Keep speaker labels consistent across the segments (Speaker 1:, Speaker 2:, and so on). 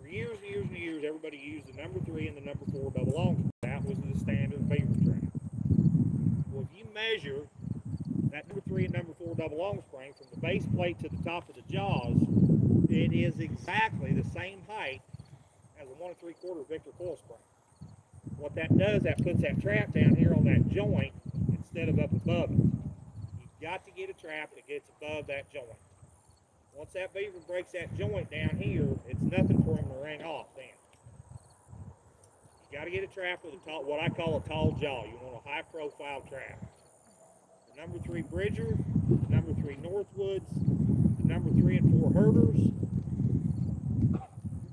Speaker 1: For years and years and years, everybody used the number 3 and the number 4 double long. That was the standard beaver trap. Well, if you measure that number 3 and number 4 double long spring from the base plate to the top of the jaws, it is exactly the same height as a 1 3/4 Victor coil spring. What that does, that puts that trap down here on that joint instead of up above it. You've got to get a trap that gets above that joint. Once that beaver breaks that joint down here, it's nothing for him to ring off then. You got to get a trap with a tall, what I call a tall jaw. You want a high profile trap. The number 3 Bridger, the number 3 Northwoods, the number 3 and 4 Herders,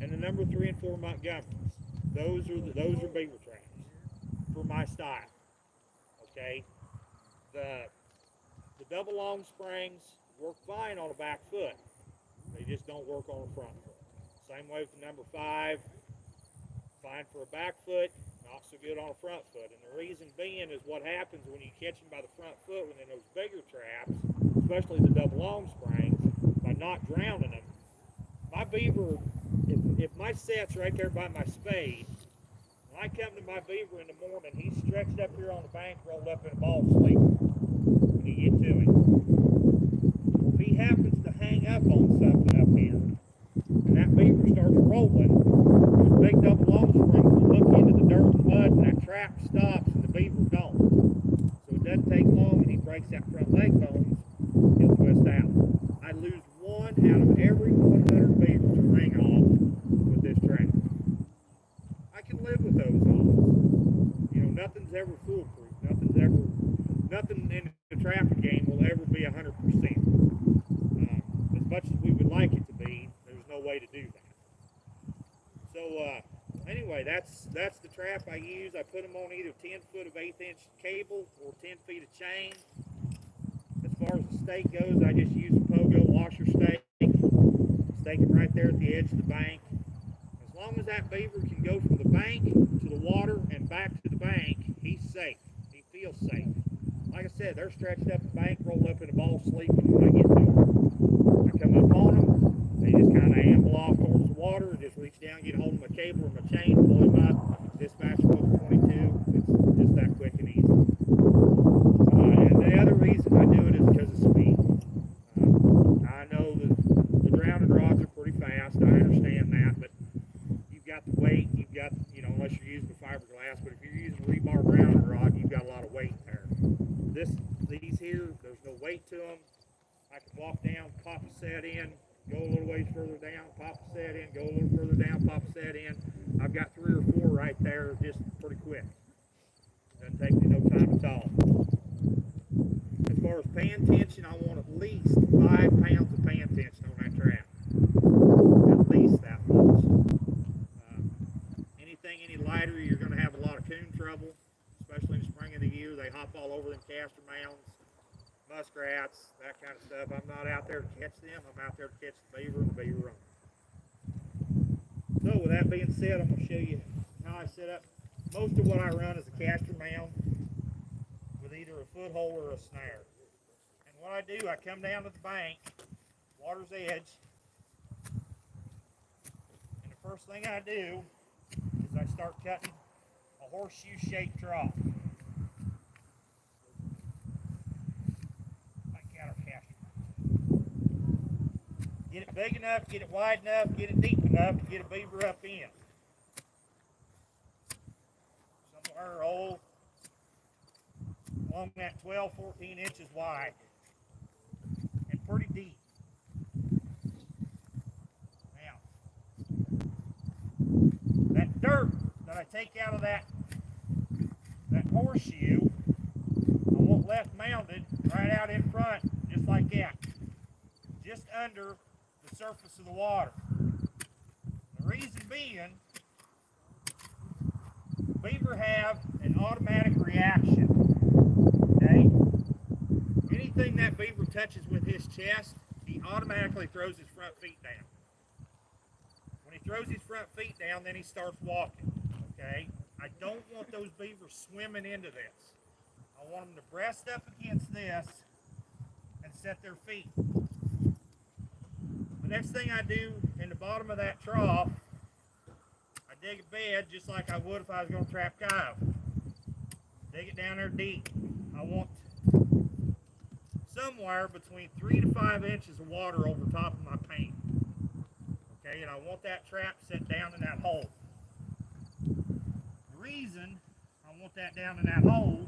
Speaker 1: and the number 3 and 4 Montgomerys. Those are beaver traps for my style. Okay, the double long springs work fine on a back foot. They just don't work on a front foot. Same way with the number 5, fine for a back foot, not so good on a front foot. And the reason being is what happens when you catch them by the front foot when in those bigger traps, especially the double long springs, by not drowning them. My beaver, if my set's right there by my spade, when I come to my beaver in the morning, he's stretched up here on the bank, rolled up in a ball sleep when you get to him. Well, if he happens to hang up on something up here, and that beaver starts rolling, those big double long springs will hook into the dirt and mud, and that trap stops, and the beaver don't. So it doesn't take long, and he breaks that front leg bones, he'll twist out. I lose 1 out of every 100 beavers to ring off with this trap. I can live with those odds. You know, nothing's ever foolproof. Nothing in the trapping game will ever be 100%. As much as we would like it to be, there's no way to do that. So anyway, that's the trap I use. I put them on either 10 foot of 1/8 inch cable or 10 feet of chain. As far as the stake goes, I just use a pogo washer stake. Stake it right there at the edge of the bank. As long as that beaver can go from the bank to the water and back to the bank, he's safe. He feels safe. Like I said, they're stretched up the bank, rolled up in a ball sleep when I get to them. I come up on them, they just kind of amble off towards the water, and just reach down, get hold of my cable or my chain, pull him up, dispatch him over 22. It's just that quick and easy. And the other reason I do it is because of speed. I know that the drowning rods are pretty fast, I understand that, but you've got the weight, unless you're using the fiberglass, but if you're using a rebar drowning rod, you've got a lot of weight there. These here, there's no weight to them. I can walk down, pop a set in, go a little ways further down, pop a set in, go a little further down, pop a set in. I've got 3 or 4 right there just pretty quick. Doesn't take me no time at all. As far as pan tension, I want at least 5 pounds of pan tension on that trap. At least that much. Anything any lighter, you're going to have a lot of coon trouble, especially in the spring of the year. They hop all over them castor mounds, muskrats, that kind of stuff. I'm not out there to catch them. I'm out there to catch the beaver and the beaver run. So with that being said, I'm going to show you how I set up. Most of what I run is a castor mound with either a foothold or a snare. And what I do, I come down to the bank, water's edge, and the first thing I do is I start cutting a horseshoe-shaped trough. Like our castor. Get it big enough, get it wide enough, get it deep enough to get a beaver up in. Somewhere along that 12, 14 inches wide and pretty deep. Now, that dirt that I take out of that horseshoe, I want left mounded right out in front, just like that, just under the surface of the water. The reason being, beaver have an automatic reaction. Okay? Anything that beaver touches with his chest, he automatically throws his front feet down. When he throws his front feet down, then he starts walking. Okay? I don't want those beavers swimming into this. I want them to breast up against this and set their feet. The next thing I do in the bottom of that trough dig a bed just like I would if I was going to trap coyote. Dig it down there deep. I want somewhere between 3 to 5 inches of water over top of my pan. Okay, and I want that trap set down in that hole. The reason I want that down in that hole,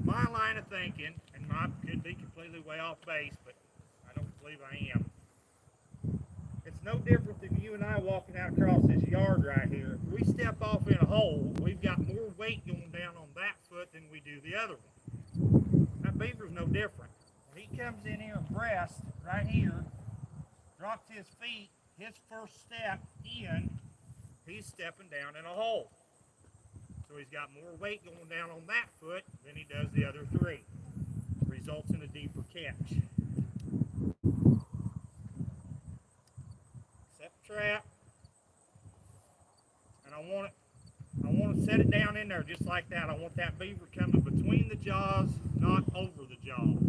Speaker 1: my line of thinking, and I could be completely way off base, but I don't believe I am. It's no different than you and I walking out across this yard right here. If we step off in a hole, we've got more weight going down on that foot than we do the other one. That beaver's no different. When he comes in here abreast, right here, drops his feet, his first step in, he's stepping down in a hole. So he's got more weight going down on that foot than he does the other three. Results in a deeper catch. Set the trap, and I want to set it down in there just like that. I want that beaver coming between the jaws, not over the jaws.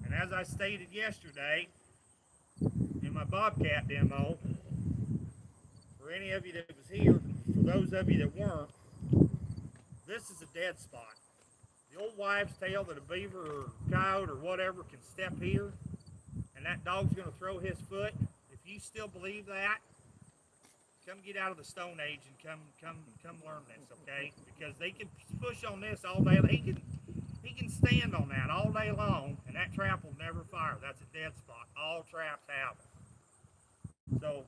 Speaker 1: And as I stated yesterday in my bobcat demo, for any of you that was here, for those of you that weren't, this is a dead spot. The old wives' tale that a beaver or coyote or whatever can step here and that dog's going to throw his foot. If you still believe that, come get out of the Stone Age and come learn this, okay? Because they can push on this all day. He can stand on that all day long, and that trap will never fire. That's a dead spot. All traps have it. So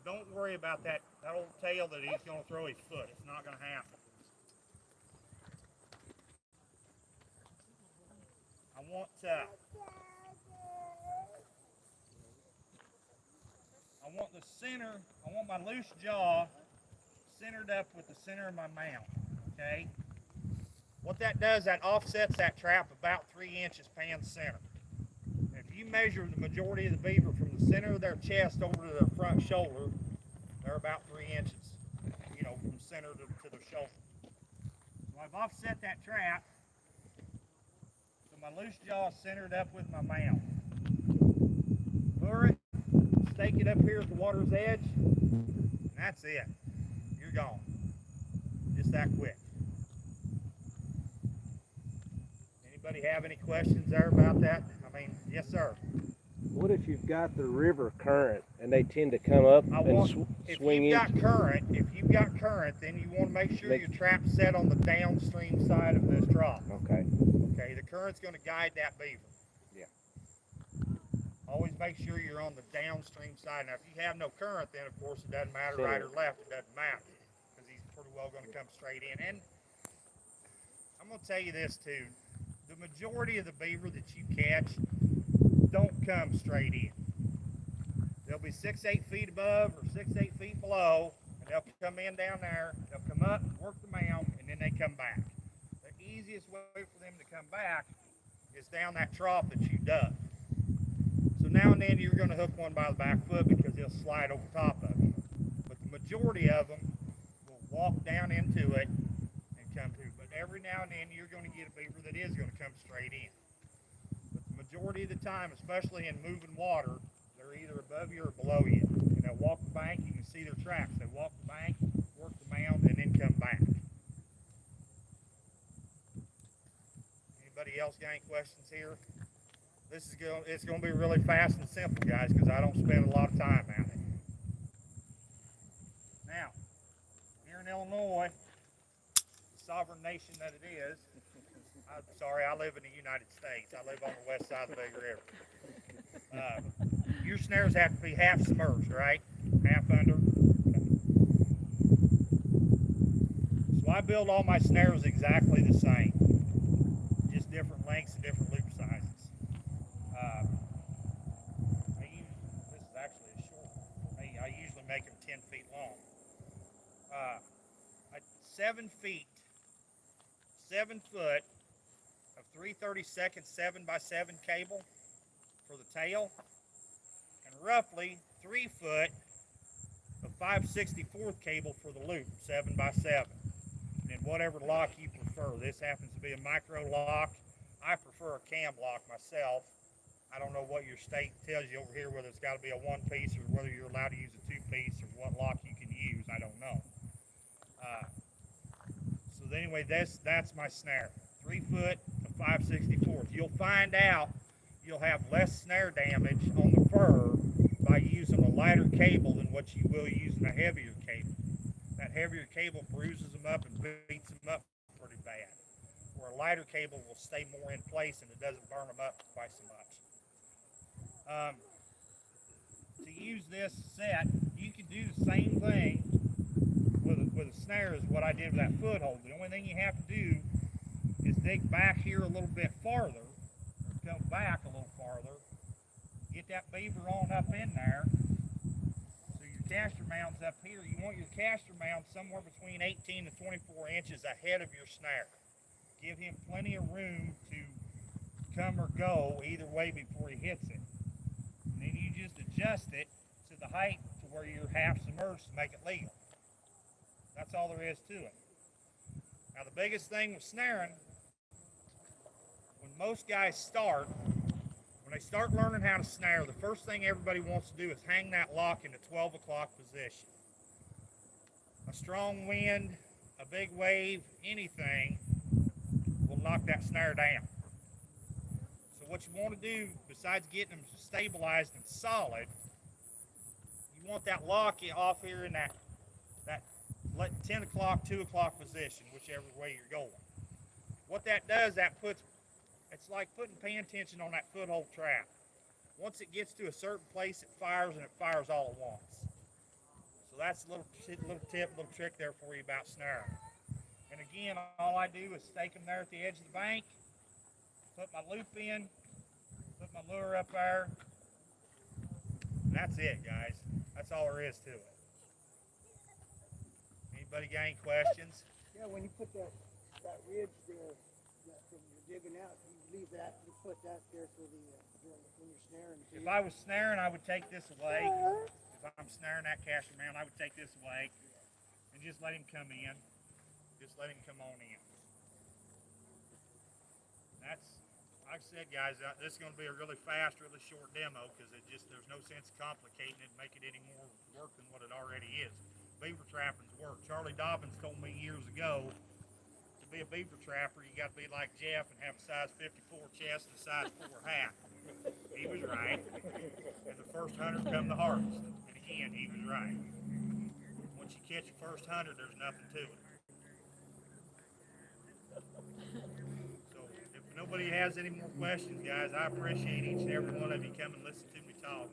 Speaker 1: don't worry about that old tale that he's going to throw his foot. It's not going to happen. I want my loose jaw centered up with the center of my mouth, okay? What that does, that offsets that trap about 3 inches pan center. If you measure the majority of the beaver from the center of their chest over to their front shoulder, they're about 3 inches, from center to their shoulder. So I've offset that trap, so my loose jaw is centered up with my mouth. Lure it, stake it up here at the water's edge, and that's it. You're gone. Just that quick. Anybody have any questions there about that? Yes, sir.
Speaker 2: What if you've got the river current and they tend to come up and swing in?
Speaker 1: If you've got current, then you want to make sure your trap's set on the downstream side of this trough.
Speaker 2: Okay.
Speaker 1: Okay, the current's going to guide that beaver.
Speaker 2: Yeah.
Speaker 1: Always make sure you're on the downstream side. Now, if you have no current, then of course it doesn't matter right or left. It doesn't matter because he's pretty well going to come straight in. And I'm going to tell you this too. The majority of the beaver that you catch don't come straight in. They'll be 6-8 feet above or 6-8 feet below, and they'll come in down there, they'll come up, work the mound, and then they come back. The easiest way for them to come back is down that trough that you dug. So now and then you're going to hook one by the back foot because they'll slide over top of it. But the majority of them will walk down into it and come through. But every now and then you're going to get a beaver that is going to come straight in. But the majority of the time, especially in moving water, they're either above you or below you. And they'll walk the bank, you can see their tracks. They walk the bank, work the mound, and then come back. Anybody else got any questions here? It's going to be really fast and simple, guys, because I don't spend a lot of time out it. Now, here in Illinois, the sovereign nation that it is, I'm sorry, I live in the United States. I live on the west side of the Big River. Your snares have to be half submerged, right? Half under. Okay. So I build all my snares exactly the same, just different lengths and different loop sizes. This is actually a short one. I usually make them 10 feet long. 7 foot of 3/32 7x7 cable for the tail, and roughly 3 foot of 5/64 cable for the loop, 7x7. And whatever lock you prefer. This happens to be a micro lock. I prefer a cam lock myself. I don't know what your state tells you over here, whether it's got to be a one piece or whether you're allowed to use a two piece or what lock you can use. I don't know. So anyway, that's my snare. 3 foot of 5/64. You'll find out you'll have less snare damage on the fur by using a lighter cable than what you will using a heavier cable. That heavier cable bruises them up and beats them up pretty bad, where a lighter cable will stay more in place and it doesn't burn them up quite so much. To use this set, you can do the same thing with a snare as what I did with that foothold. The only thing you have to do is dig back here a little bit farther, or come back a little farther, get that beaver on up in there. So your caster mount's up here. You want your caster mount somewhere between 18 to 24 inches ahead of your snare. Give him plenty of room to come or go either way before he hits it. And then you just adjust it to the height to where you're half submerged to make it legal. That's all there is to it. Now the biggest thing with snaring, when most guys start, when they start learning how to snare, the first thing everybody wants to do is hang that lock in the 12 o'clock position. A strong wind, a big wave, anything will knock that snare down. So what you want to do, besides getting them stabilized and solid, you want that lock off here in that 10 o'clock, 2 o'clock position, whichever way you're going. What that does, it's like putting pan tension on that foothold trap. Once it gets to a certain place, it fires, and it fires all at once. So that's a little tip, little trick there for you about snaring. And again, all I do is stake them there at the edge of the bank, put my loop in, put my lure up there, and that's it, guys. That's all there is to it. Anybody got any questions?
Speaker 3: Yeah, when you put that ridge there, from your digging out, you leave that, you put that there for the when you're snaring.
Speaker 1: If I was snaring, I would take this away. If I'm snaring that caster mount, I would take this away and just let him come in. Just let him come on in. That's, like I said, guys, this is going to be a really fast, really short demo because there's no sense complicating it and make it any more work than what it already is. Beaver trapping's work. Charlie Dobbins told me years ago, to be a beaver trapper, you got to be like Jeff and have a size 54 chest and a size 4 hat. He was right. And the first 100 come the hardest. And again, he was right. Once you catch your first 100, there's nothing to it. So if nobody has any more questions, guys, I appreciate each and every one of you coming and listen to me talk.